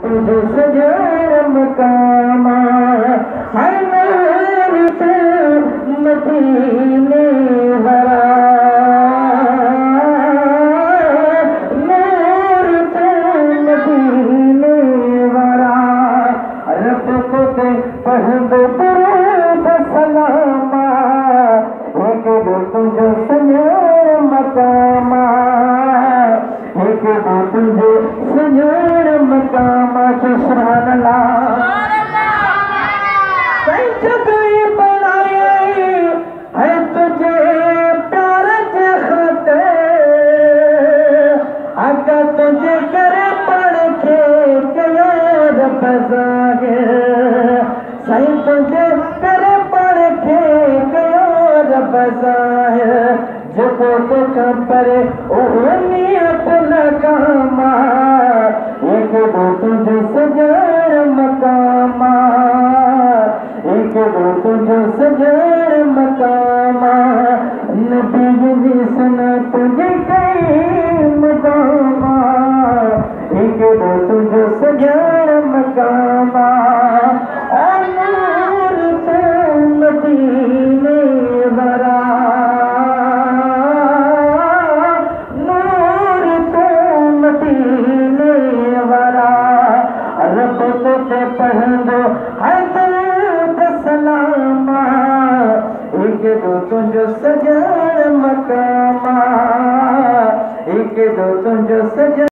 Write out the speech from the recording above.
तुझे सजन मकामा है नूर से मदीने वरा नूर से मदीने वरा रब को ते पढ़ दो दुरूद सलामा एक दो तुझे सजन मकामा एक दो तुझे सजन मकामा सुभान अल्लाह जगह बनाए है तुझे प्यार के खाते आका तुझे करे पढ़ के यार बजाए सही तुझे करे पढ़ के यार बजाए जब तो परे नियत नकामा एक दो तुझे सजन मकामा एक दो तुझे सजन मकामा नबी जी सुना तुझे कई मकामा एक दो तुझे सजन मकामा और नूर से मदीने वरा नूर से मदीने वरा रब से पढ़ दो सलामा एक दो तुझे सजन मकामा एक दो तुझे सजन